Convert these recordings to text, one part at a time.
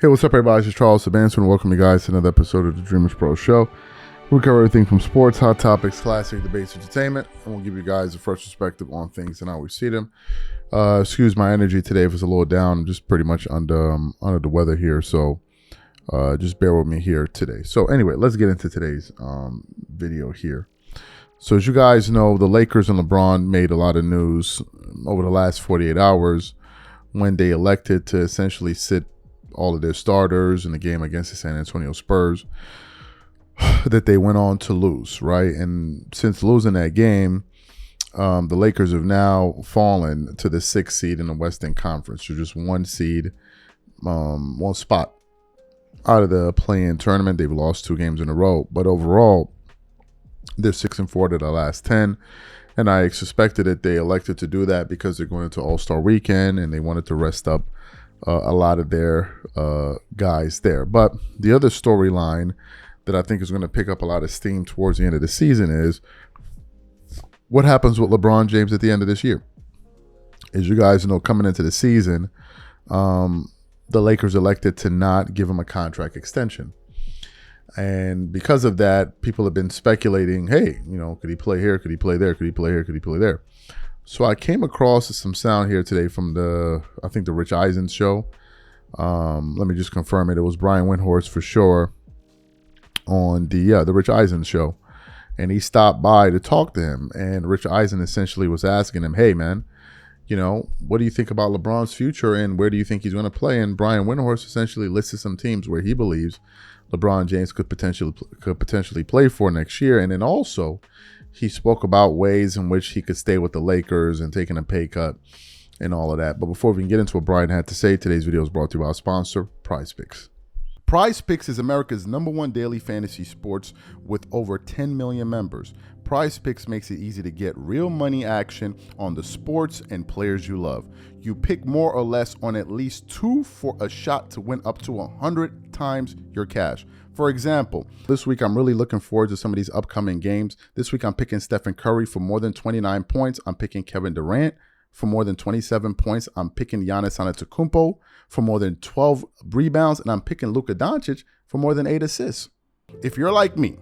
Hey, what's up, everybody? This is Charles Sebastian. Welcome you guys to another episode of the DREAMERSPRO show. We cover everything from sports, hot topics, classic debates, entertainment, and we'll give you guys a fresh perspective on things and how we see them. Excuse my energy today if it's a little down. I'm just pretty much under the weather here, so just bear with me here today. So anyway, let's get into today's video here. So as you guys know, the Lakers and LeBron made a lot of news over the last 48 hours when they elected to essentially sit all of their starters in the game against the San Antonio Spurs that they went on to lose, right? And since losing that game, the Lakers have now fallen to the 6th seed in the Western Conference. So just one seed, one spot out of the play-in tournament. They've lost 2 games in a row, but overall, they're 6-4 to the last 10. And I suspected that they elected to do that because they're going into All-Star Weekend and they wanted to rest up a lot of their guys there. But the other storyline that I think is going to pick up a lot of steam towards the end of the season is what happens with LeBron James at the end of this year. As you guys know, coming into the season, the Lakers elected to not give him a contract extension. And because of that, people have been speculating, hey, could he play here? Could he play there? Could he play here? Could he play there? So I came across some sound here today from I think the Rich Eisen show. Let me just confirm it. It was Brian Windhorst for sure on the Rich Eisen show. And he stopped by to talk to him. And Rich Eisen essentially was asking him, hey, man, what do you think about LeBron's future and where do you think he's going to play? And Brian Windhorst essentially listed some teams where he believes LeBron James could potentially play for next year. And then also, he spoke about ways in which he could stay with the Lakers and taking a pay cut and all of that. But before we can get into what Brian had to say, today's video is brought to you by our sponsor, PrizePicks. PrizePicks is America's #1 daily fantasy sports with over 10 million members. PrizePicks makes it easy to get real money action on the sports and players you love. You pick more or less on at least 2 for a shot to win up to 100 times your cash. For example, this week I'm really looking forward to some of these upcoming games. This week I'm picking Stephen Curry for more than 29 points. I'm picking Kevin Durant for more than 27 points. I'm picking Giannis Antetokounmpo for more than 12 rebounds. And I'm picking Luka Doncic for more than 8 assists. If you're like me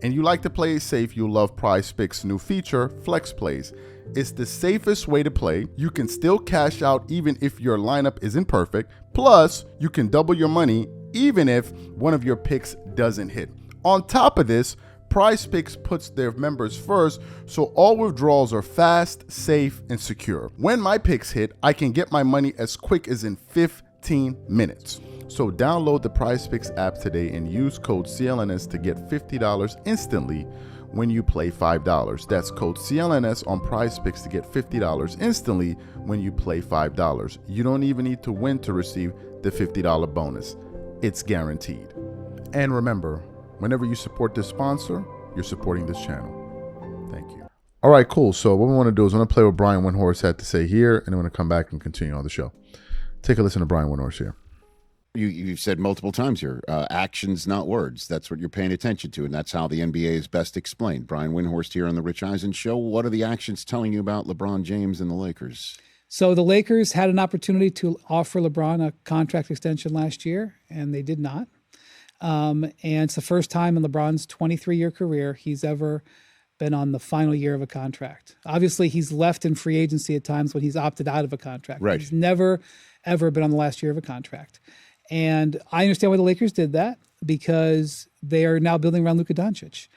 and you like to play safe, you'll love PrizePicks' new feature, Flex Plays. It's the safest way to play. You can still cash out even if your lineup isn't perfect. Plus, you can double your money even if one of your picks doesn't hit. On top of this, PrizePicks puts their members first, so all withdrawals are fast, safe, and secure. When my picks hit, I can get my money as quick as in 15 minutes. So download the PrizePicks app today and use code CLNS to get $50 instantly when you play $5. That's code CLNS on PrizePicks to get $50 instantly when you play $5. You don't even need to win to receive the $50 bonus. It's guaranteed. And remember, whenever you support this sponsor, you're supporting this channel. Thank you. All right, cool. So what we want to do is I'm going to play what Brian Windhorst had to say here, and I'm going to come back and continue on the show. Take a listen to Brian Windhorst here. You've said multiple times here, actions, not words. That's what you're paying attention to, and that's how the NBA is best explained. Brian Windhorst here on the Rich Eisen Show. What are the actions telling you about LeBron James and the Lakers? So the Lakers had an opportunity to offer LeBron a contract extension last year, and they did not. And it's the first time in LeBron's 23-year career he's ever been on the final year of a contract. Obviously, he's left in free agency at times when he's opted out of a contract. Right. He's never, ever been on the last year of a contract. And I understand why the Lakers did that, because they are now building around Luka Doncic.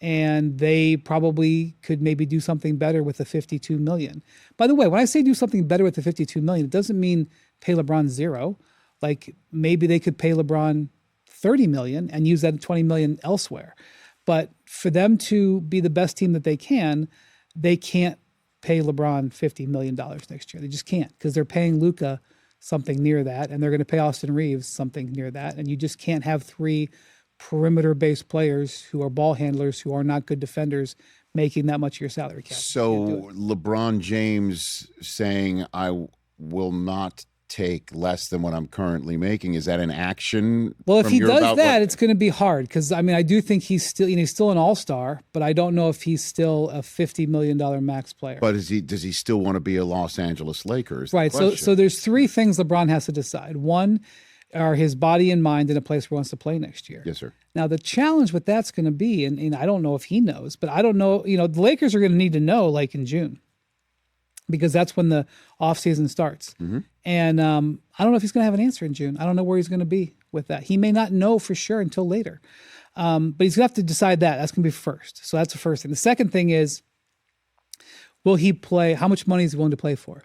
And they probably could maybe do something better with the $52 million. By the way, when I say do something better with the $52 million, it doesn't mean pay LeBron $0. Like maybe they could pay LeBron $30 million and use that $20 million elsewhere. But for them to be the best team that they can't pay LeBron $50 million next year. They just can't, because they're paying Luka something near that, and they're going to pay Austin Reeves something near that. And you just can't have 3 perimeter-based players who are ball handlers who are not good defenders making that much of your salary cap. So LeBron James saying, I will not take less than what I'm currently making, is that an action? Well, if he does that, it's going to be hard, because I mean, I do think he's still, he's still an all-star, but I don't know if he's still a $50 million max player. But does he still want to be a Los Angeles Lakers? Right. So there's 3 things LeBron has to decide. One, are his body and mind in a place where he wants to play next year? Yes, sir. Now, the challenge with that's going to be, and I don't know if he knows, but I don't know, the Lakers are going to need to know like in June, because that's when the offseason starts. And I don't know if he's going to have an answer in June. I don't know where he's going to be with that. He may not know for sure until later. But he's going to have to decide that. That's going to be first. So that's the first thing. The second thing is, will he play? How much money is he willing to play for?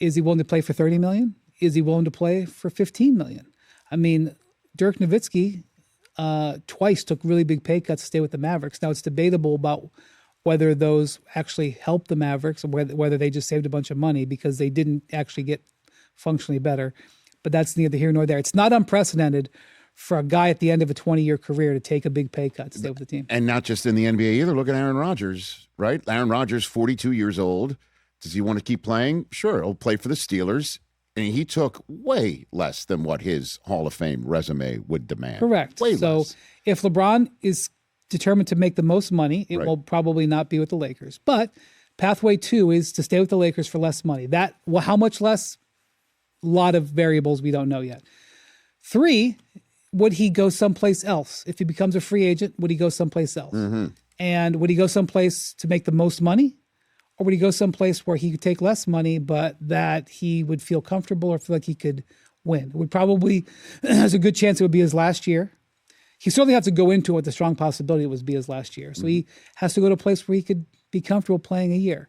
Is he willing to play for $30 million? Is he willing to play for $15 million? I mean, Dirk Nowitzki twice took really big pay cuts to stay with the Mavericks. Now, it's debatable about whether those actually helped the Mavericks or whether they just saved a bunch of money because they didn't actually get functionally better. But that's neither here nor there. It's not unprecedented for a guy at the end of a 20-year career to take a big pay cut to stay with the team. And not just in the NBA either. Look at Aaron Rodgers, right? Aaron Rodgers, 42 years old. Does he want to keep playing? Sure, he'll play for the Steelers. And he took way less than what his Hall of Fame resume would demand. Correct. Way so less. If LeBron is determined to make the most money, it Right. will probably not be with the Lakers. But pathway 2 is to stay with the Lakers for less money. How much less? A lot of variables we don't know yet. 3, would he go someplace else? If he becomes a free agent, would he go someplace else? And would he go someplace to make the most money? Or would he go someplace where he could take less money, but that he would feel comfortable or feel like he could win? It would probably, there's a good chance it would be his last year. He certainly has to go into it with the strong possibility it would be his last year. So he has to go to a place where he could be comfortable playing a year.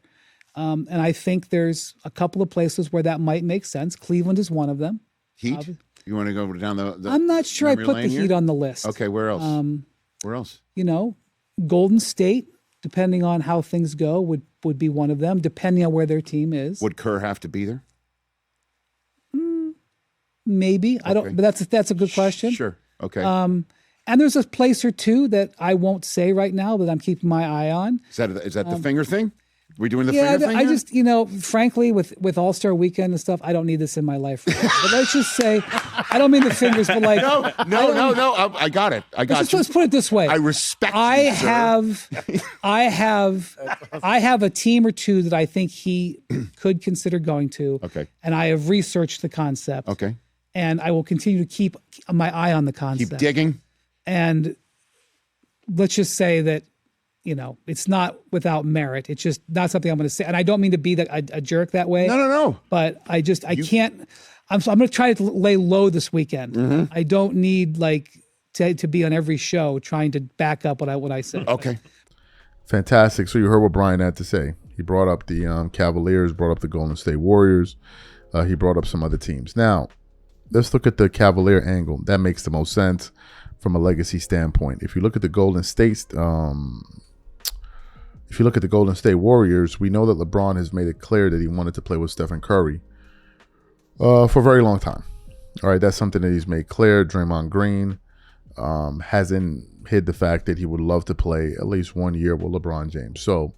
And I think there's a couple of places where that might make sense. Cleveland is one of them. Heat? You want to go down the I'm not sure I memory put the lane here? Heat on the list. Okay, where else? Where else? Golden State, depending on how things go, would be one of them, depending on where their team is. Would Kerr have to be there? Maybe. I don't, but that's a good question. Sure. Okay. And there's a place or two that I won't say right now that I'm keeping my eye on. Is that the finger thing? We doing the Yeah, finger thing? I here? just, frankly, with All-Star Weekend and stuff, I don't need this in my life. Right now. But let's just say, I don't mean the fingers, but like. No. I got it. I got you. Let's put it this way. I respect I you, sir. I have a team or two that I think he could consider going to. Okay. And I have researched the concept. Okay. And I will continue to keep my eye on the concept. Keep digging. And let's just say that, it's not without merit. It's just not something I'm going to say. And I don't mean to be a jerk that way. No. But I can't. I'm going to try to lay low this weekend. I don't need to be on every show trying to back up what I say. Okay. Fantastic. So you heard what Brian had to say. He brought up the Cavaliers, brought up the Golden State Warriors. He brought up some other teams. Now, let's look at the Cavalier angle. That makes the most sense from a legacy standpoint. If you look at the Golden State, Warriors, we know that LeBron has made it clear that he wanted to play with Stephen Curry for a very long time. All right, that's something that he's made clear. Draymond Green hasn't hid the fact that he would love to play at least 1 year with LeBron James. So,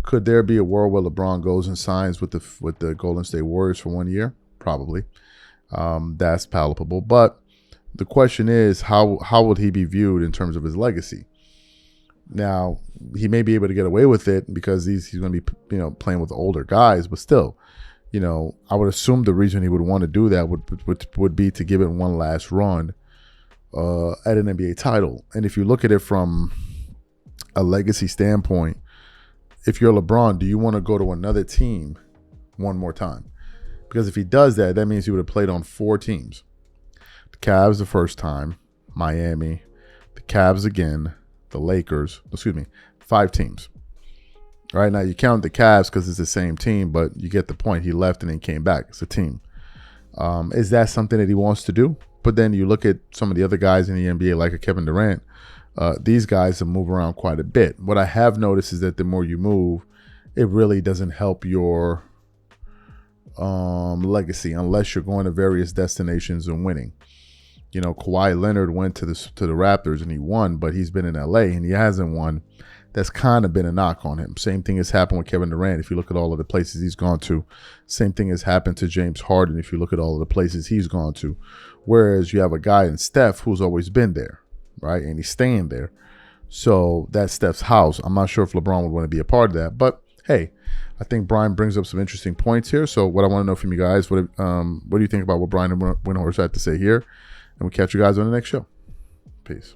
could there be a world where LeBron goes and signs with the Golden State Warriors for 1 year? Probably. That's palpable. But the question is, how would he be viewed in terms of his legacy? Now, he may be able to get away with it because he's going to be playing with older guys, but still, I would assume the reason he would want to do that would be to give it one last run at an NBA title. And if you look at it from a legacy standpoint, if you're LeBron, do you want to go to another team one more time? Because if he does that, that means he would have played on 4 teams. The Cavs the first time, Miami, the Cavs again, the Lakers, 5 teams. All right, now you count the Cavs because it's the same team, but you get the point. He left and then came back. It's a team. Is that something that he wants to do? But then you look at some of the other guys in the NBA, like a Kevin Durant. These guys have moved around quite a bit. What I have noticed is that the more you move, it really doesn't help your legacy unless you're going to various destinations and winning. Kawhi Leonard went to the Raptors and he won, but he's been in LA and he hasn't won. That's kind of been a knock on him. Same thing has happened with Kevin Durant. If you look at all of the places he's gone to, same thing has happened to James Harden. If you look at all of the places he's gone to, whereas you have a guy in Steph who's always been there, right? And he's staying there. So that's Steph's house. I'm not sure if LeBron would want to be a part of that, but hey, I think Brian brings up some interesting points here. So what I want to know from you guys, what do you think about what Brian and Windhorst had to say here? And we'll catch you guys on the next show. Peace.